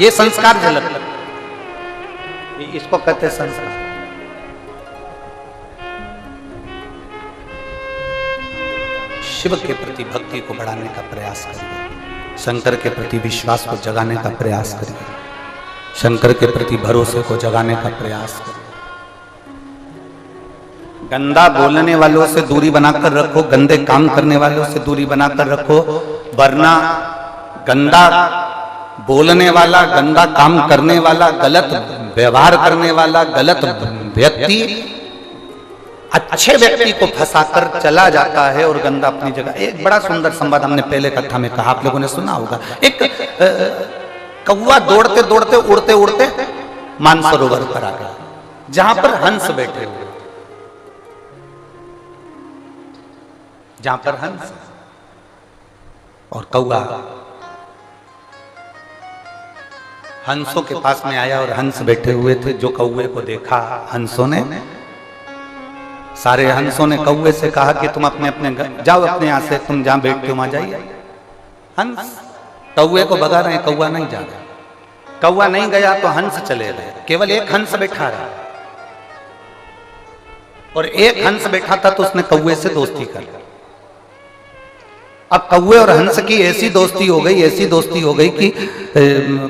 ये संस्कार झलक, इसको कहते हैं संस्कार। शिव के प्रति भक्ति को बढ़ाने का प्रयास करिए, शंकर के प्रति विश्वास को जगाने का प्रयास करिए, शंकर के प्रति भरोसे को जगाने का प्रयास करिए। गंदा बोलने वालों से दूरी बनाकर रखो, गंदे काम करने वालों से दूरी बनाकर रखो, वरना गंदा बोलने वाला, गंदा काम करने वाला, गलत व्यवहार करने वाला, गलत व्यक्ति अच्छे व्यक्ति को फंसाकर चला जाता है और गंदा अपनी जगह। एक बड़ा सुंदर संवाद हमने पहले कथा में कहा, आप लोगों ने सुना होगा। एक कौवा दौड़ते दौड़ते उड़ते उड़ते मानसरोवर पर आ गया, जहां पर हंस बैठे हुए, जहां पर हंस और कौवा हंसों के पास में आया और हंस बैठे हुए थे। जो कौवे को देखा हंसों ने, सारे हंसों ने कौवे से कहा कि तुम अपने अपने जाओ, अपने यहां से, तुम जहां बैठते हो वहां जाइए। हंस कौवे को भगा रहे, कौवा नहीं जा रहा। कौवा नहीं गया तो हंस चले गए, केवल एक हंस बैठा रहा, और एक हंस बैठा था तो उसने कौवे से दोस्ती कर ली। अब कौवे और हंस की ऐसी दोस्ती हो गई, ऐसी दोस्ती हो गई कि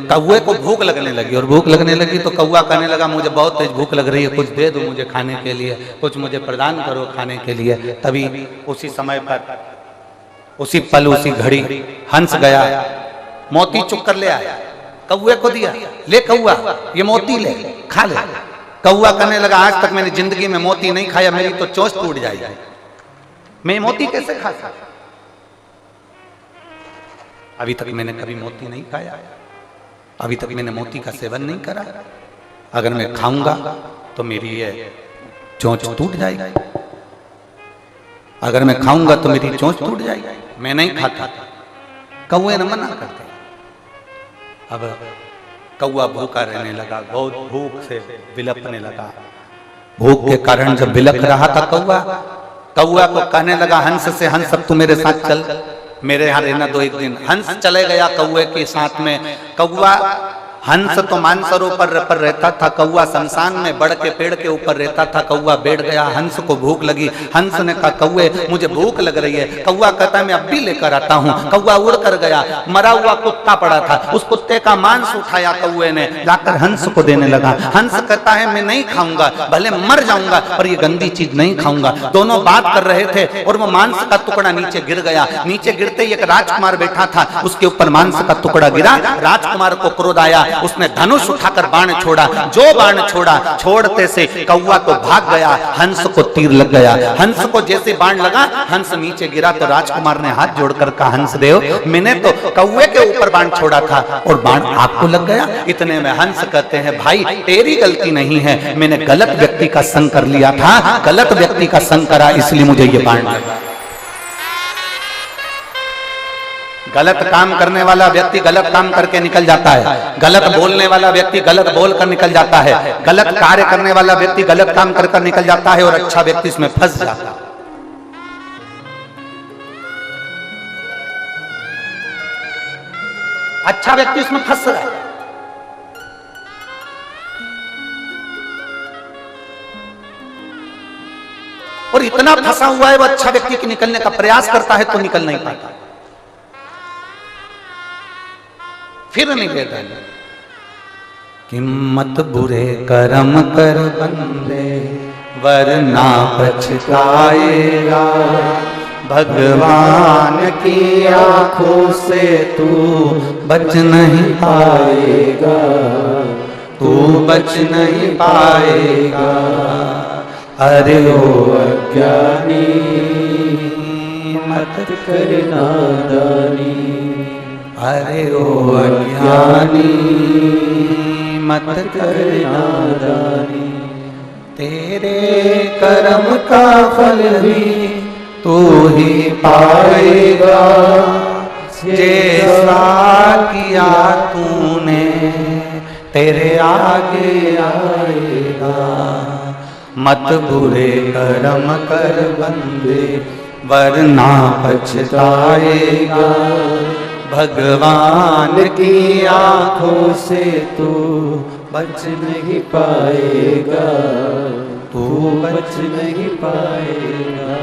कौवे को भूख लगने लगी, और भूख लगने लगी तो कौवा कहने लगा मुझे बहुत तेज भूख लग रही है, कुछ दे दो मुझे खाने के लिए, कुछ मुझे प्रदान करो खाने के लिए। तभी उसी समय पर, उसी पल, उसी घड़ी हंस गया, मोती चुक कर ले आया, कौवे को दिया, ले कौवा ये मोती ले, खा ले। कौवा कहने लगा आज तक मैंने जिंदगी में मोती नहीं खाया, मेरी तो चोंच टूट जाएगी, मैं मोती कैसे खा सकता, अभी तक मैंने कभी मोती नहीं खाया, अभी तक मैंने मोती का सेवन नहीं करा, अगर मैं खाऊंगा तो मेरी ये चोंच टूट जाएगी, अगर मैं खाऊंगा तो मेरी चोंच टूट जाएगी, मैं नहीं खाता। कौवे ने मना कर दिया। अब कौवा भूखा रहने लगा, बहुत भूख से विलपने लगा। भूख के कारण जब विलप रहा था कौवा को कहने लगा हंस से, हंस अब तू मेरे साथ चल, मेरे यहाँ रहना दो एक दिन। हंस चले गया कौवे के साथ में। कौवा, हंस तो मानसरोवर पर रहता था, कौवा शमशान में बड़ के पेड़ के ऊपर रहता था। कौवा बैठ गया, हंस को भूख लगी। हंस ने कहा कौवे मुझे भूख लग रही है। कौवा कहता है मैं अब भी लेकर आता हूँ। कौवा उड़ कर गया, मरा हुआ कुत्ता पड़ा था, उस कुत्ते का मांस उठाया कौवे ने, जाकर हंस को देने लगा। हंस कहता है मैं नहीं खाऊंगा, भले मर जाऊंगा पर ये गंदी चीज नहीं खाऊंगा। दोनों बात कर रहे थे और वो मांस का टुकड़ा नीचे गिर गया। नीचे गिरते ही एक राजकुमार बैठा था, उसके ऊपर मांस का टुकड़ा गिरा। राजकुमार को क्रोध आया, उसने धनुष उठाकर बाण छोड़ा। जो बाण छोड़ा, छोड़ते से कौवा तो भाग गया, हंस को तीर लग गया। हंस को जैसे बाण लगा, हंस नीचे गिरा तो राजकुमार ने हाथ जोड़कर कहा हंस देव, मैंने तो कौवे के ऊपर बाण छोड़ा था और बाण आपको लग गया। इतने में हंस कहते हैं भाई तेरी गलती नहीं है, मैंने गलत व्यक्ति का संग कर लिया था, गलत व्यक्ति का संग करा इसलिए मुझे ये बाण लगा। गलत काम करने वाला व्यक्ति गलत काम करके निकल जाता है, गलत बोलने वाला व्यक्ति गलत बोलकर निकल जाता है, गलत कार्य करने वाला व्यक्ति गलत काम कर निकल जाता है, और अच्छा व्यक्ति इसमें फंस जाता है। अच्छा व्यक्ति उसमें फंस रहा है। और इतना फंसा हुआ है वो अच्छा व्यक्ति के निकलने का प्रयास करता है तो निकल नहीं पाता, फिर नहीं देता। किम्मत बुरे कर्म कर बंदे वरना पछताएगा, भगवान की आंखों से तू बच नहीं पाएगा, तू बच नहीं पाएगा। अरे ओ अज्ञानी मत कर नादानी, अरे ओ अज्ञानी मत कर नादानी, तेरे कर्म का फल भी तू ही पाएगा, जैसा किया तूने तेरे आगे आएगा। मत बुरे कर्म कर बंदे वरना पछताएगा, भगवान की आंखों से तू बच नहीं पाएगा, तू बच नहीं पाएगा।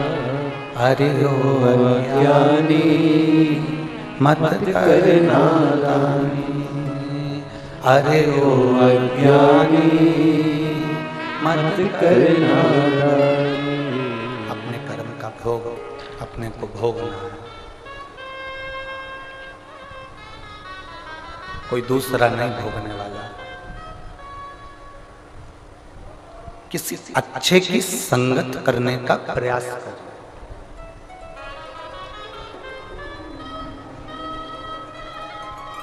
अरे ओ अज्ञानी मत कर नादानी, अरे ओ अज्ञानी मत कर नादानी। अपने कर्म का भोग अपने को भोगना है, कोई दूसरा नहीं भोगने वाला। किसी अच्छे की संगत करने का प्रयास कर।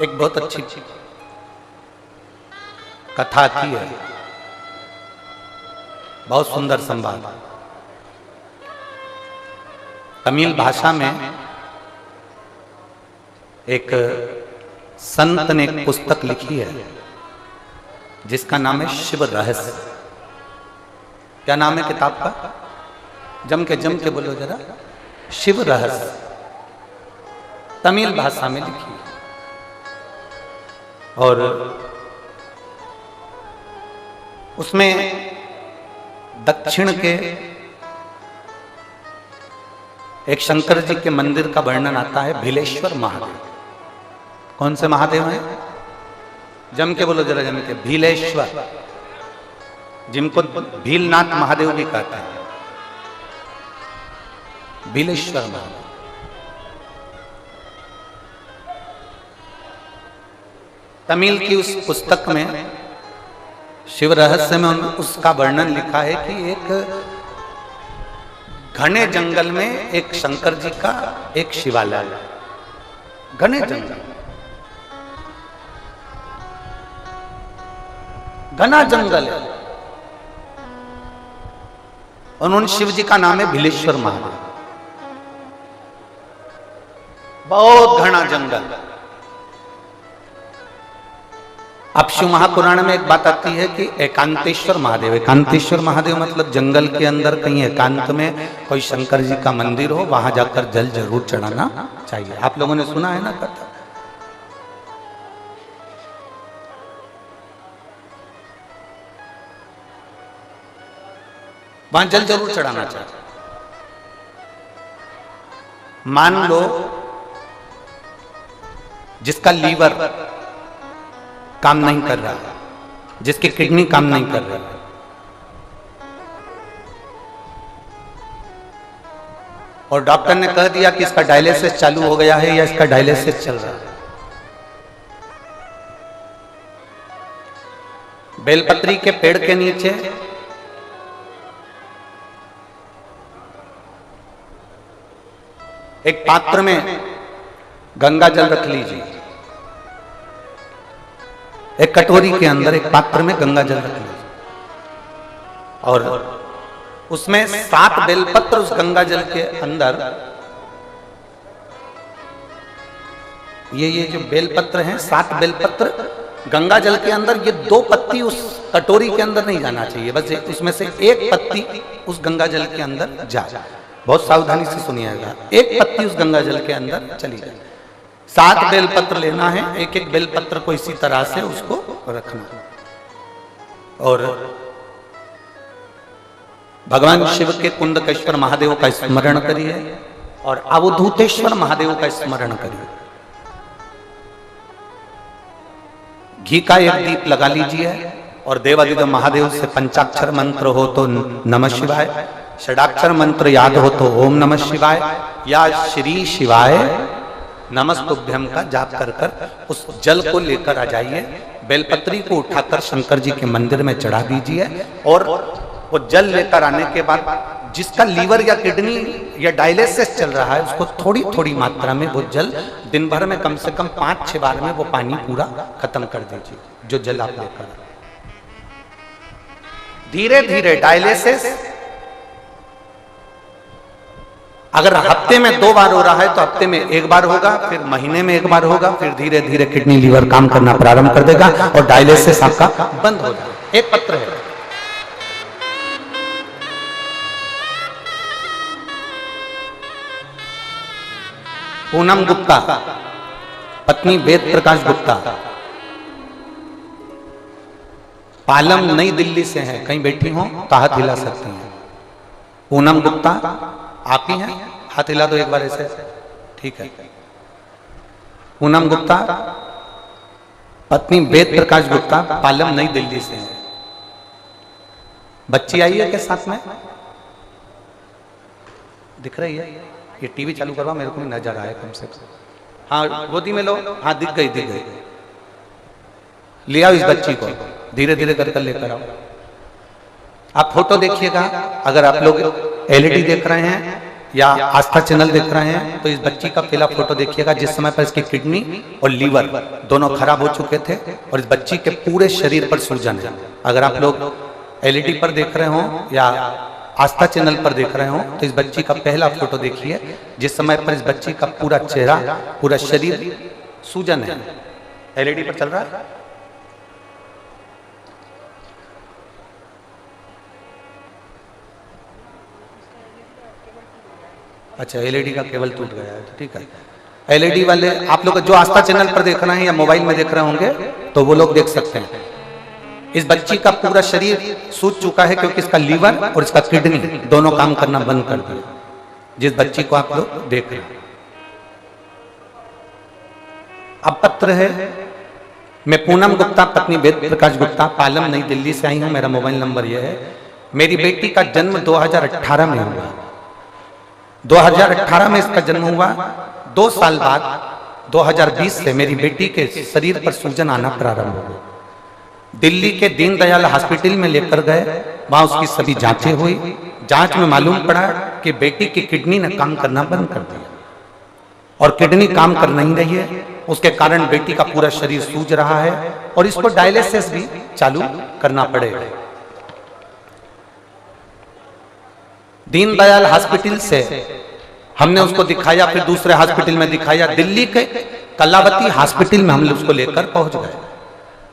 एक बहुत अच्छी कथा आती है, बहुत सुंदर संवाद। तमिल भाषा में एक संत ने एक पुस्तक लिखी है जिसका नाम है शिव रहस्य। क्या नाम है किताब का? जम के बोलो जरा। शिव रहस्य, तमिल भाषा में लिखी है। और उसमें दक्षिण के एक शंकर जी के मंदिर का वर्णन आता है, भीलेश्वर महादेव। कौन से महादेव हैं? जम के बोलो जरा, जम के। भीलेश्वर, जिनको भीलनाथ महादेव भी कहते हैं, भीलेश्वर महादेव। तमिल की उस पुस्तक में, शिव रहस्य में उसका वर्णन लिखा है कि एक घने जंगल में एक शंकर जी का एक शिवालय, घने जंगल, घना जंगल है। उन्होंने शिव जी का नाम है भीलेश्वर महादेव। बहुत घना जंगल। अब शिव महापुराण में एक बात आती है कि एकांतेश्वर महादेव, एकांतेश्वर महादेव मतलब जंगल के अंदर कहीं एकांत में कोई शंकर जी का मंदिर हो, वहां जाकर जल जरूर चढ़ाना चाहिए। आप लोगों ने सुना है ना कथा? वहां जल जरूर चढ़ाना चाहिए। मान लो जिसका लीवर काम नहीं कर रहा है, जिसकी किडनी काम नहीं कर रही है, और डॉक्टर ने कह दिया कि इसका डायलिसिस चालू हो गया है या इसका डायलिसिस चल रहा है। बेलपत्री के पेड़ के नीचे एक पात्र में गंगा जल रख लीजिए, एक कटोरी के अंदर एक पात्र में गंगा जल रख लीजिए, और उसमें 7 बेलपत्र उस गंगा जल के अंदर, ये जो बेलपत्र हैं 7 बेलपत्र गंगा जल के अंदर, ये 2 पत्ती उस कटोरी के अंदर नहीं जाना चाहिए, बस उसमें से एक पत्ती उस गंगा जल के अंदर जाए। बहुत सावधानी से सुनिएगा, एक पत्ती उस गंगा जल के अंदर चली जाए। 7 बेलपत्र लेना है, एक एक बेलपत्र को इसी तरह से उसको रखना, और भगवान शिव के कुंडकेश्वर महादेव का स्मरण करिए और अवधूतेश्वर महादेव का स्मरण करिए। घी का एक दीप लगा लीजिए और देवादिदेव महादेव से पंचाक्षर मंत्र हो तो नमः शिवाय, षडाक्षर मंत्र याद हो तो ओम नमः शिवाय या श्री शिवाय नमस्तुभ्यम का जाप कर कर उस जल को लेकर आ जाइए। बेलपत्री को उठाकर शंकर जी के मंदिर में चढ़ा दीजिए, और वो जल लेकर आने के बाद जिसका लीवर या किडनी या डायलिसिस चल रहा है उसको थोड़ी थोड़ी मात्रा में वो जल दिन भर में कम से कम 5-6 बार में वो पानी पूरा खत्म कर दीजिए, जो जल आप लेकर। धीरे धीरे डायलिसिस अगर हफ्ते में 2 बार हो रहा है तो हफ्ते में 1 बार होगा, फिर महीने में 1 बार होगा, फिर धीरे धीरे किडनी लीवर काम करना प्रारंभ कर देगा और डायलिसिस आपका बंद हो जाएगा। एक पत्र है, पूनम गुप्ता, पत्नी वेद प्रकाश गुप्ता, पालम नई दिल्ली से हैं, कहीं बैठी हो तो हाथ हिला सकती हैं। पूनम गुप्ता आप ही हैं, हाथ हिला दो एक बार ऐसे, ठीक है। पूनम गुप्ता पत्नी वेद प्रकाश गुप्ता, पालम नई दिल्ली से हैं। बच्ची आई है के साथ में, दिख रही है? ये टीवी चालू करवा, मेरे को भी नजर आया कम से कम। हाँ गोदी में लो, हाँ दिख गई दिख गई। ले आओ इस बच्ची को, धीरे धीरे कर लेकर आओ। आप फोटो देखिएगा, अगर आप लोग एलईडी देख रहे हैं या आस्था चैनल देख रहे हैं तो इस बच्ची का पहला फोटो देखिएगा, जिस समय पर इसकी किडनी और लीवर दोनों खराब हो चुके थे और इस बच्ची के पूरे शरीर पर सूजन है। अगर आप लोग एलईडी पर देख रहे हो या आस्था चैनल पर देख रहे हो तो इस बच्ची का पहला फोटो देखिए, जिस समय पर इस बच्ची का पूरा चेहरा, पूरा शरीर सूजन है। एलईडी पर चल रहा है। अच्छा, एलईडी का केबल टूट गया है, ठीक है। एलईडी वाले आप लोग जो आस्था चैनल पर देख रहे हैं या मोबाइल में देख रहे होंगे तो वो लोग देख सकते हैं। इस बच्ची का पूरा शरीर सूज चुका है क्योंकि इसका लीवर और इसका किडनी दोनों काम करना बंद कर दिया, जिस बच्ची को आप लोग देख रहे हैं। अब पत्र है, मैं पूनम गुप्ता पत्नी वेद प्रकाश गुप्ता, पालम नई दिल्ली से आई हूं। मेरा मोबाइल नंबर यह है। मेरी बेटी का जन्म 2018 में हुआ। 2018 में इसका जन्म हुआ। 2 साल बाद 2020 से मेरी बेटी के शरीर पर सूजन आना प्रारंभ हो गई। दिल्ली के दीनदयाल हॉस्पिटल में लेकर गए, वहां उसकी सभी जांचें हुई। जांच में मालूम पड़ा कि बेटी की किडनी ने काम करना बंद कर दिया और किडनी काम कर नहीं रही है। उसके कारण बेटी का पूरा शरीर सूज रहा है और इसको डायलिसिस भी चालू करना पड़ेगा। दीनदयाल हॉस्पिटल से हमने उसको दिखाया, फिर दूसरे हॉस्पिटल में दिखाया। दिल्ली के कलावती हॉस्पिटल में हम उसको लेकर पहुंच गए।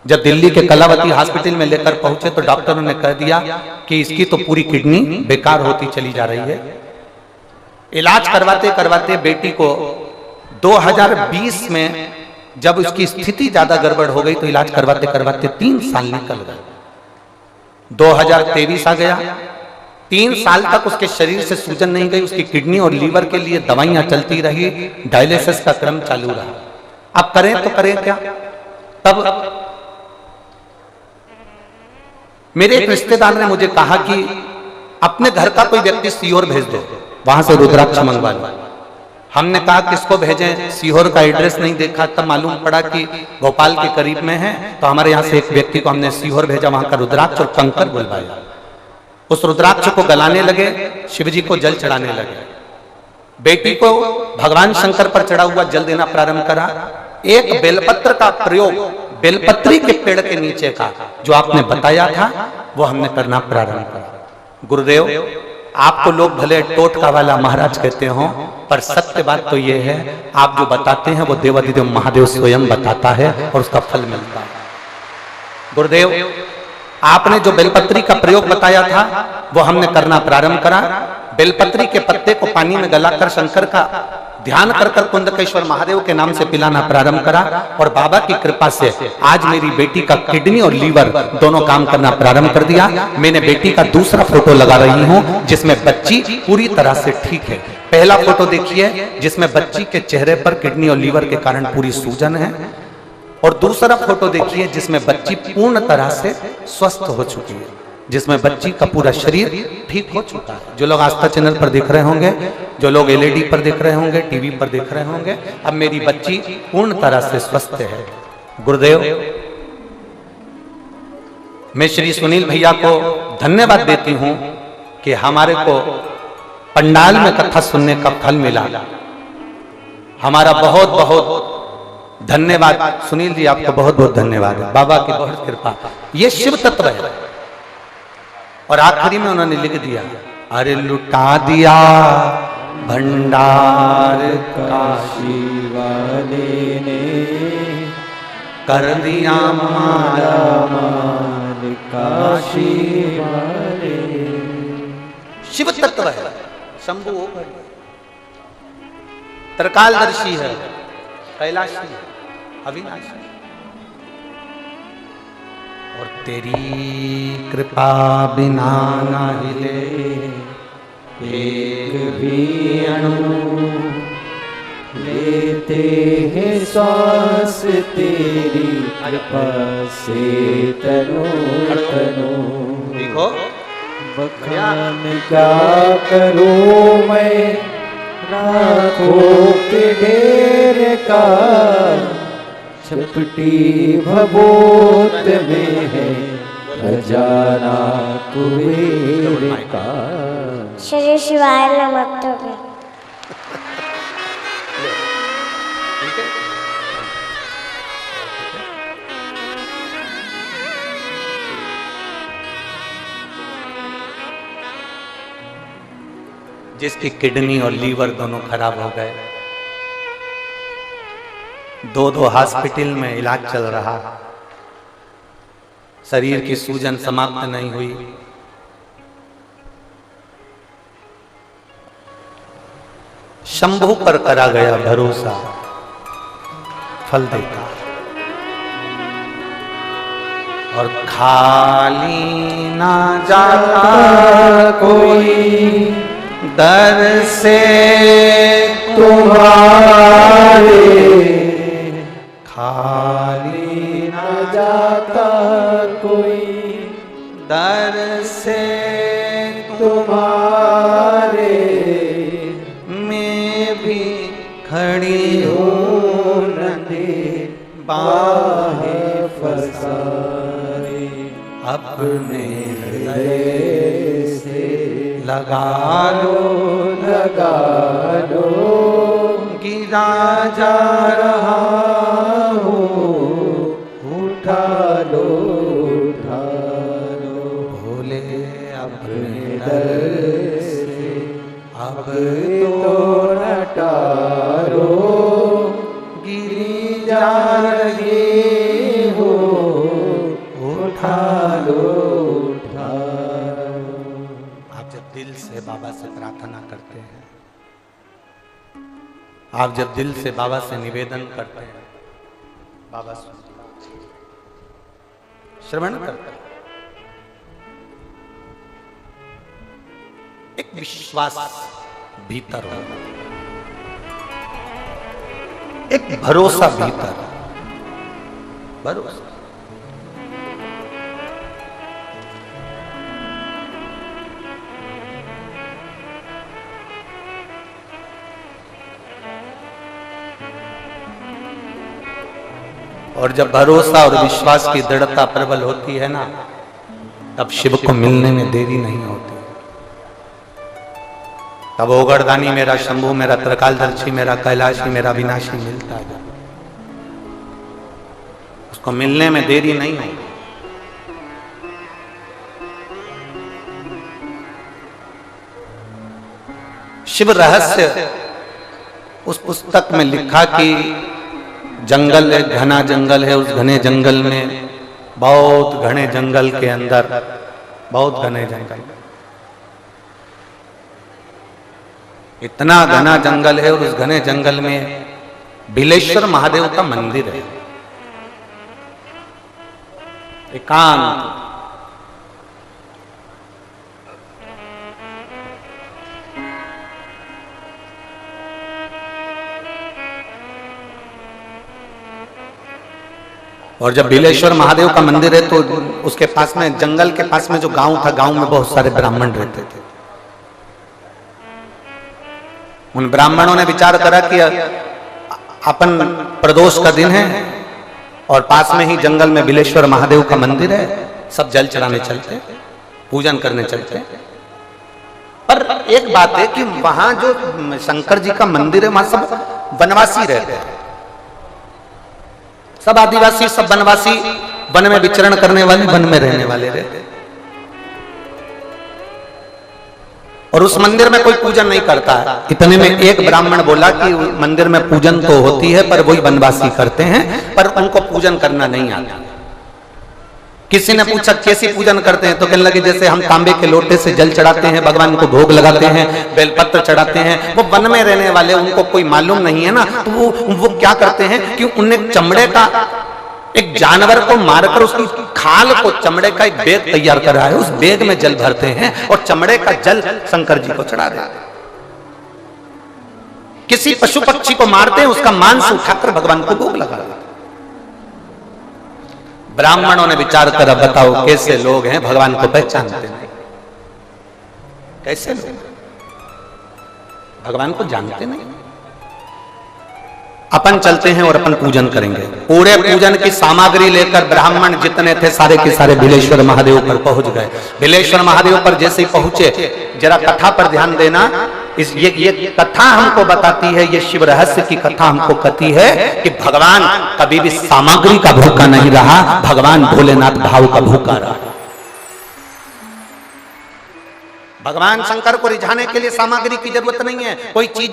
जब दिल्ली के कलावती हॉस्पिटल में लेकर पहुंचे तो डॉक्टरों ने कह दिया कि इसकी तो पूरी किडनी बेकार होती चली जा रही है। इलाज करवाते करवाते बेटी को 2020 में जब उसकी स्थिति ज्यादा गड़बड़ हो गई तो इलाज करवाते करवाते 3 साल निकल गए। 2023 आ गया। 3 साल तक उसके शरीर से सूजन नहीं गई। उसकी किडनी और लीवर के लिए दवाइयां चलती रही, डायलिसिस का क्रम चालू रहा। अब करें तो करें क्या? तब मेरे एक रिश्तेदार ने मुझे कहा कि अपने घर का कोई व्यक्ति सीहोर भेज दो, वहां से रुद्राक्ष मंगवा लो। हमने कहा किसको भेजें? सीहोर का एड्रेस नहीं देखा, तब मालूम पड़ा कि भोपाल के करीब में है। तो हमारे यहाँ से एक व्यक्ति को हमने सीहोर भेजा, वहां का रुद्राक्ष और कंकर बुलवाया। उस रुद्राक्ष को गलाने लगे, शिवजी को जल चढ़ाने लगे। बेटी को भगवान शंकर पर चढ़ा हुआ जल देना प्रारंभ करा। एक बेलपत्र का प्रयोग, बेलपत्री के पेड़ के नीचे का जो आपने बताया था वो हमने करना प्रारंभ करा। गुरुदेव, आपको लोग भले टोटका वाला महाराज कहते हो, पर सत्य बात तो ये है, आप जो बताते हैं वो देवाधिदेव महादेव स्वयं बताता है और उसका फल मिलता है। गुरुदेव, आपने जो बेलपत्री का प्रयोग बताया था वो हमने करना प्रारंभ करा। बेलपत्री के पत्ते को पानी में गलाकर शंकर का ध्यान कर कर कुंदकेश्वर महादेव के नाम से पिलाना प्रारंभ करा और बाबा की कृपा से आज मेरी बेटी का किडनी और लीवर दोनों काम करना प्रारंभ कर दिया। मैंने बेटी का दूसरा फोटो लगा रही हूं जिसमें बच्ची पूरी तरह से ठीक है। पहला फोटो देखिए जिसमें बच्ची के चेहरे पर किडनी और लीवर के कारण पूरी सूजन है, और दूसरा फोटो देखिए जिसमें बच्ची पूर्ण तरह से स्वस्थ हो चुकी है, जिसमें बच्ची का पूरा शरीर ठीक हो चुका है। जो लोग आस्था चैनल पर देख रहे होंगे, जो लोग एलईडी पर देख रहे होंगे, टीवी पर देख रहे होंगे, अब मेरी बच्ची पूर्ण तरह से स्वस्थ है। गुरुदेव, मैं श्री सुनील भैया को धन्यवाद देती हूं कि हमारे को पंडाल में कथा सुनने का फल मिला। हमारा बहुत बहुत धन्यवाद सुनील जी, आपका बहुत बहुत धन्यवाद है। बाबा की बहुत कृपा, ये शिव तत्व है। और आखिरी में उन्होंने लिख दिया, अरे लुटा दिया भंडार काशी वाले ने, कर दिया माला माल काशी वाले। शिव तत्व है, शंभु त्रिकालदर्शी है, कैलाशी है। अविनाशी। और तेरी कृपा बिना न हिले एक भी अणु, लेते हैं श्वास तेरी कृपा से तनो तनो। देखो बखान क्या करूं मैं राखों के ढेर का, छपटी भभूत में है खजाना कुबेर का। श्री शिवाय नमः। जिसकी किडनी और लीवर दोनों खराब हो गए, 2 हॉस्पिटल में इलाज चल रहा, शरीर की सूजन समाप्त नहीं हुई, शंभू पर करा गया भरोसा फल देता। और खाली ना जाता कोई दर से तुम्हारे, खाली ना जाता कोई दर से तुम्हारे, मैं भी खड़ी हूँ नदी बाहें फसारे, अपने हृदय से लगा लो गिरा जा रहा हूँ, उठा लो भोले अपने दर से अब तो न टारो, गिरी जा रही हो, उठा लो। आप जब दिल से बाबा से प्रार्थना करते हैं, आप जब दिल से बाबा से निवेदन करते हैं, बाबा श्रवण करते हैं, एक विश्वास भीतर हो, एक भरोसा भीतर, भरोसा। और जब भरोसा और विश्वास की दृढ़ता प्रबल होती है ना, तब शिव को मिलने में देरी नहीं होती। तब ओगरदानी मेरा, शंभू मेरा, त्रिकालदर्शी मेरा, कैलाशी मेरा, विनाशी मिलता है। उसको मिलने में देरी नहीं होती। शिव रहस्य उस पुस्तक में लिखा कि जंगल, एक घना जंगल है, उस घने जंगल में, बहुत घने जंगल के अंदर, बहुत घने जंगल, इतना घना जंगल है, और उस घने जंगल में बिलेश्वर महादेव का मंदिर है, एकांत। और जब बिलेश्वर महादेव का मंदिर है, तो उसके पास में, जंगल के पास में जो गांव था, गांव में बहुत सारे ब्राह्मण रहते थे। उन ब्राह्मणों ने विचार करा कि अपन प्रदोष का दिन है और पास में ही जंगल में बिलेश्वर महादेव का मंदिर है, सब जल चढ़ाने चलते, पूजन करने चलते। पर एक बात है कि वहां जो शंकर जी का मंदिर है, वहां सब वनवासी रहते हैं, सब आदिवासी, सब वनवासी, वन में विचरण करने वाले, वन में रहने वाले रहते। और उस मंदिर में कोई पूजन नहीं करता है। इतने में एक ब्राह्मण बोला कि मंदिर में पूजन तो होती है, पर वही वनवासी करते हैं, पर उनको पूजन करना नहीं आता। किसी ने पूछा कैसी पूजन करते हैं, तो कहने लगे जैसे हम तांबे के लोटे से जल चढ़ाते हैं, भगवान को भोग लगाते हैं, बेलपत्र चढ़ाते हैं। वो वन में रहने वाले, उनको कोई मालूम नहीं है ना, तो वो क्या करते हैं कि उन्हें चमड़े का एक जानवर को मारकर उसकी खाल को, चमड़े का एक बैग तैयार कर रहा है, उस बैग में जल भरते हैं और चमड़े का जल शंकर जी को चढ़ा देते हैं। किसी पशु पक्षी को मारते हैं, उसका मांस उठाकर भगवान को भोग लगा देते हैं। ब्राह्मणों ने विचार कर, अब बताओ कैसे लोग हैं, भगवान को पहचानते नहीं। कैसे लोग भगवान को जानते नहीं। अपन चलते हैं और अपन पूजन करेंगे। पूरे पूजन की सामग्री लेकर ब्राह्मण जितने थे सारे के सारे बिलेश्वर महादेव पर पहुंच गए। बिलेश्वर महादेव पर जैसे ही पहुंचे, जरा कथा पर ध्यान देना। ये कथा हमको बताती है, ये शिव रहस्य की कथा हमको कहती है कि भगवान कभी भी सामग्री का भूखा नहीं रहा, भगवान भोलेनाथ भाव का भूखा रहा। भगवान शंकर को रिझाने के लिए सामग्री की जरूरत नहीं है। कोई चीज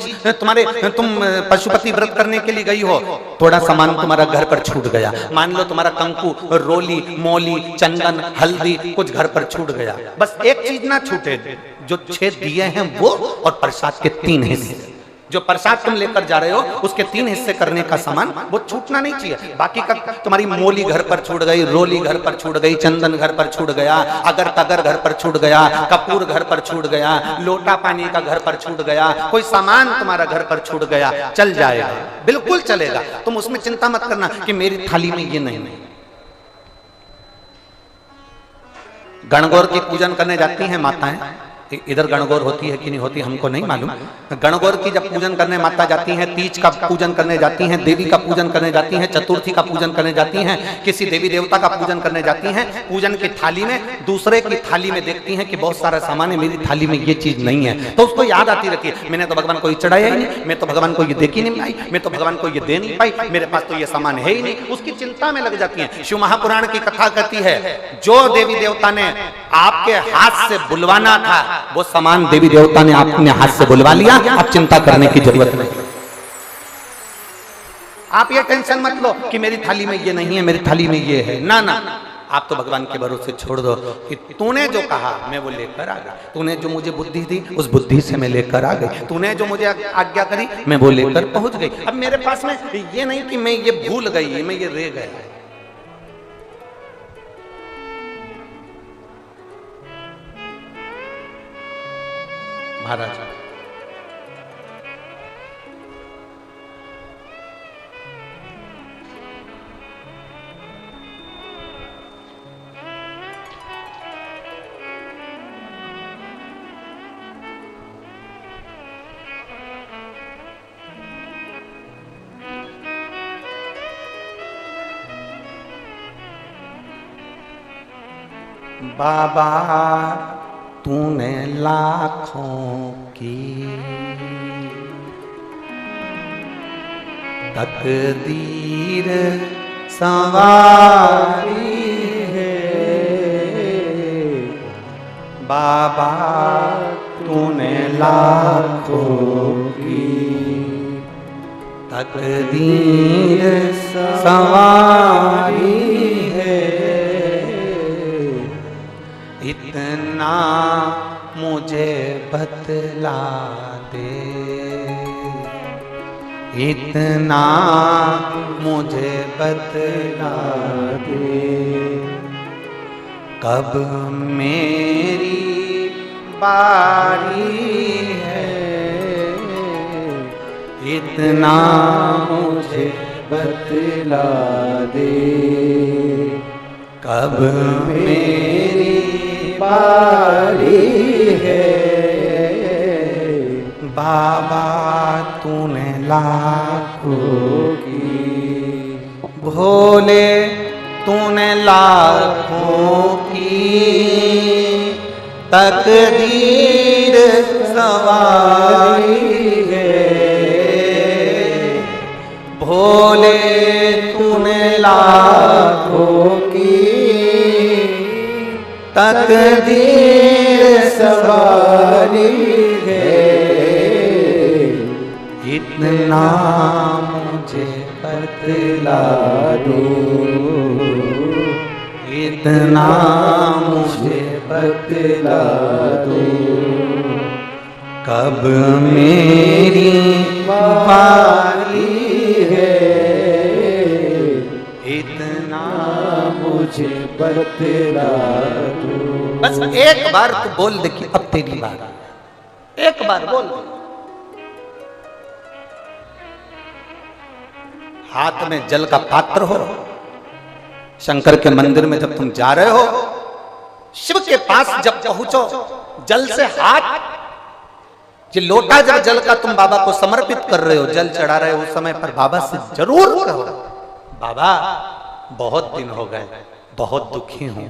तुम पशुपति व्रत करने के लिए गई हो, थोड़ा सामान तुम्हारा घर पर छूट गया, मान लो तुम्हारा कंकु, रोली, मौली, चंदन, हल्दी कुछ घर पर छूट गया, बस एक चीज ना छूटे, जो 6 दिए हैं वो और प्रसाद के 3 हिस्से। जो प्रसाद तुम लेकर जा रहे हो उसके 3 हिस्से करने का सामान वो छूटना नहीं चाहिए। बाकी का तुम्हारी मोली घर पर छूट गई, रोली घर पर छूट गई, चंदन घर पर छूट गया, अगर तगर घर पर छूट गया, कपूर घर पर छूट गया, लोटा पानी का घर पर छूट गया, कोई सामान तुम्हारा घर पर छूट गया, चल जाएगा, बिल्कुल चलेगा। तुम उसमें चिंता मत करना कि मेरी थाली में ये नहीं। गणगौर की पूजन करने जाती हैं माताएं, इधर गणगौर होती है कि नहीं होती हमको नहीं मालूम। गणगौर की जब पूजन करने माता जाती हैं, तीज का पूजन करने जाती हैं, देवी का पूजन करने जाती हैं, चतुर्थी का पूजन करने जाती हैं, किसी देवी देवता का पूजन करने जाती हैं, पूजन की थाली में दूसरे की थाली में देखती हैं कि बहुत सारा सामान है, मेरी थाली में ये चीज नहीं है, तो उसको याद आती रहती है, मैंने तो भगवान को ये चढ़ाया ही नहीं, मैं तो भगवान को ये देख ही नहीं पाई, मैं तो भगवान को ये दे नहीं पाई, मेरे पास तो ये सामान है ही नहीं, उसकी चिंता में लग जाती है। शिव महापुराण की कथा कहती है, जो देवी देवता ने आपके हाथ से बुलवाना था वो सामान देवी देवता ने अपने हाथ से बुलवा लिया, अब चिंता करने की जरूरत नहीं। आप ये टेंशन मत लो कि मेरी थाली में ये नहीं है, मेरी थाली में ये है, ना ना, आप तो भगवान के भरोसे छोड़ दो कि तूने जो कहा मैं वो लेकर आ गई, तूने जो मुझे बुद्धि दी उस बुद्धि से मैं लेकर आ गई, तूने जो मुझे आज्ञा करी मैं वो लेकर पहुंच गई। अब मेरे पास में ये नहीं कि मैं ये भूल गई, मैं ये रह गया। महाराज बाबा तूने लाखों की तकदीर संवारी है, बाबा तूने लाखों की तकदीर संवारी है, इतना मुझे बतला दे, इतना मुझे बतला दे, कब मेरी बारी है, इतना मुझे बतला दे, कब मेरी बारी है, बाबा तूने लाखों की, भोले तूने लाखों की तकदीर संवारी है, भोले तूने लाखों की तकदीर सवारी है, इतना मुझे बतला दो, इतना मुझे बतला दो कब मेरी बारी है, इतना मुझे बतला दो। बस एक बार तू बोल दे कि अब तेरी बात, एक बार बोल दे। हाथ में जल का पात्र हो, शंकर के मंदिर में जब तुम जा रहे हो, शिव के पास जब पहुंचो, जल से हाथ, ये लोटा जब जल का तुम बाबा को समर्पित कर रहे हो, जल चढ़ा रहे हो, उस समय पर बाबा से जरूर कहो, बाबा बहुत दिन हो गए, बहुत दुखी हूं,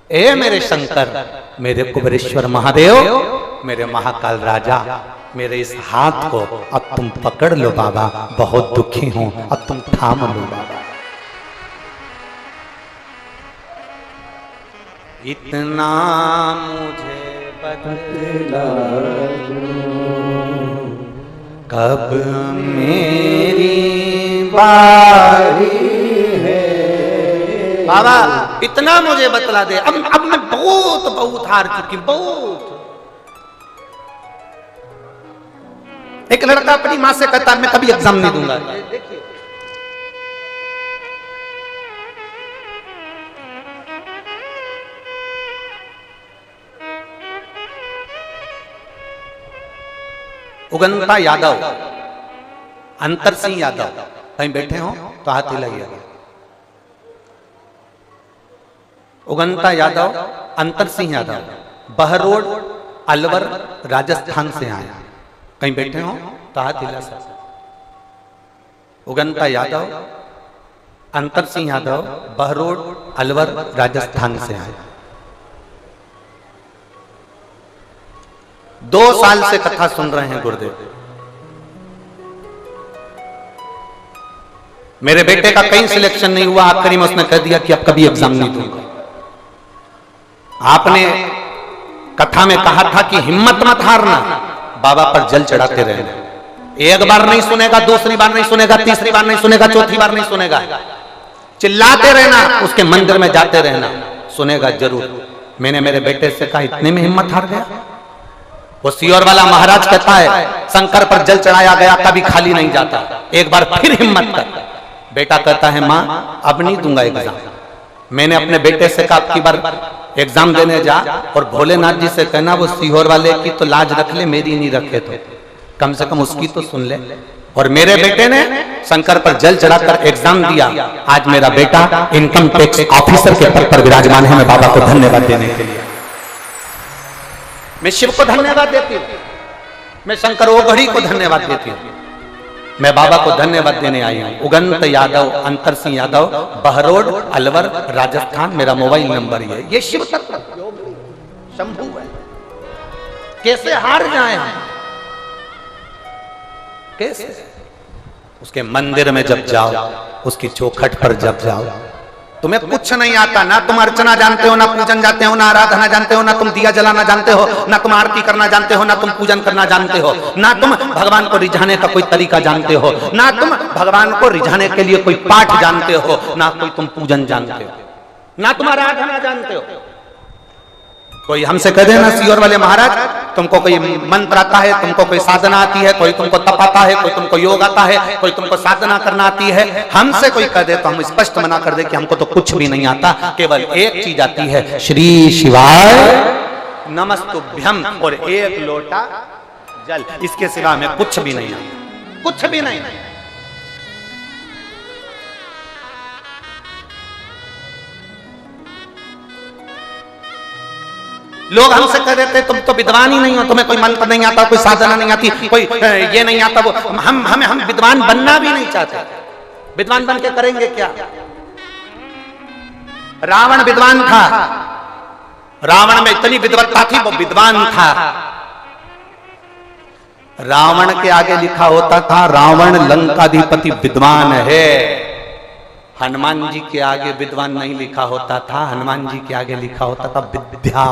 ए मेरे शंकर, मेरे कुबेरेश्वर महादेव, मेरे महाकाल राजा, मेरे इस हाथ को अब तुम पकड़ लो बाबा, बहुत दुखी हूं, अब तुम थाम लो बाबा। इतना मुझे बतला दो कब मेरी बारी है, बाबा, इतना मुझे बतला दे, अब मैं बहुत हार चुकी, बहुत। एक लड़का अपनी माँ से कहता है मैं कभी एग्जाम नहीं दूंगा। उगंता यादव, अंतर सिंह यादव, कहीं बैठे हो तो हाथ हिलाइए। उगंता यादव, अंतर सिंह यादव, बहरोड अलवर राजस्थान से आए, कहीं बैठे हो तो हाथ हिला सकते। उगंता यादव, अंतर सिंह यादव, बहरोड अलवर राजस्थान से आए, 2 साल से कथा सुन रहे हैं गुरुदेव। मेरे बेटे का कहीं सिलेक्शन नहीं हुआ, आखिरी में उसने कह दिया कि अब कभी एग्जाम नहीं दूंगा। आपने कथा में कहा था कि हिम्मत मत हारना, बाबा पर जल चढ़ाते रहना। एक बार नहीं सुनेगा, दूसरी बार नहीं सुनेगा, तीसरी बार नहीं सुनेगा, चौथी बार नहीं सुनेगा, चिल्लाते रहना, उसके मंदिर में जाते रहना, सुनेगा जरूर। मैंने मेरे बेटे से कहा इतने में हिम्मत हार गया। वो सीहोर वाला महाराज कहता है शंकर पर जल चढ़ाया गया कभी खाली नहीं जाता, एक बार फिर हिम्मत कर। बेटा कहता है माँ अब नहीं दूंगा एग्जाम। मैंने अपने बेटे से कहा अब की बार एग्जाम देने जा और भोलेनाथ जी से कहना वो सीहोर वाले की तो लाज रख ले, मेरी नहीं रखे तो कम से कम उसकी तो सुन ले। और मेरे बेटे ने शंकर पर जल चढ़ाकर एग्जाम दिया। आज मेरा बेटा इनकम टैक्स ऑफिसर के पद पर विराजमान है। मैं बाबा को धन्यवाद देने के लिए, मैं शिव को धन्यवाद देती हूँ, मैं शंकर ओघड़ी को धन्यवाद देती हूँ, मैं बाबा को धन्यवाद देने आई हूँ। उगंत यादव, अंतर सिंह यादव, बहरोड अलवर राजस्थान, मेरा मोबाइल नंबर ये। ये शिव तत्व शंभू है, कैसे हार जाए हम, कैसे? उसके मंदिर में जब जाओ, उसकी चौखट पर जब जाओ, तुम्हें कुछ नहीं आता, ना तुम अर्चना जानते हो, ना पूजन जानते हो, ना आराधना जानते हो, ना तुम दिया जलाना जानते हो, ना तुम आरती करना जानते हो, ना तुम पूजन करना जानते हो, ना तुम भगवान को रिझाने का कोई तरीका जानते हो, ना तुम भगवान को रिझाने के लिए कोई पाठ जानते हो, ना कोई तुम पूजन जानते हो, ना तुम आराधना जानते हो। कोई हमसे कह देना सीहोर वाले महाराज तुमको कोई मंत्र आता है, तुमको कोई साधना आती है, कोई तुमको तप आता है, कोई तुमको योग आता है, कोई तुमको साधना करना आती है, हमसे कोई कह दे तो हम स्पष्ट मना कर दे कि हमको तो कुछ भी नहीं आता, केवल एक चीज आती है, श्री शिवाय नमस्तुभ्यम और एक लोटा जल, इसके सिवा में कुछ भी नहीं आता, कुछ भी नहीं। लोग हमसे कह देते तुम तो विद्वान ही नहीं हो, तुम्हें कोई मंत्र नहीं आता, कोई साधना नहीं आती, कोई ये नहीं आता, वो हम विद्वान बनना भी नहीं चाहते। विद्वान बन के करेंगे क्या? रावण विद्वान था, रावण में इतनी विद्वत्ता थी, वो विद्वान था। रावण के आगे लिखा होता था रावण लंकाधिपति विद्वान है। हनुमान जी के आगे विद्वान नहीं लिखा होता था, हनुमान जी के आगे लिखा होता था विद्या।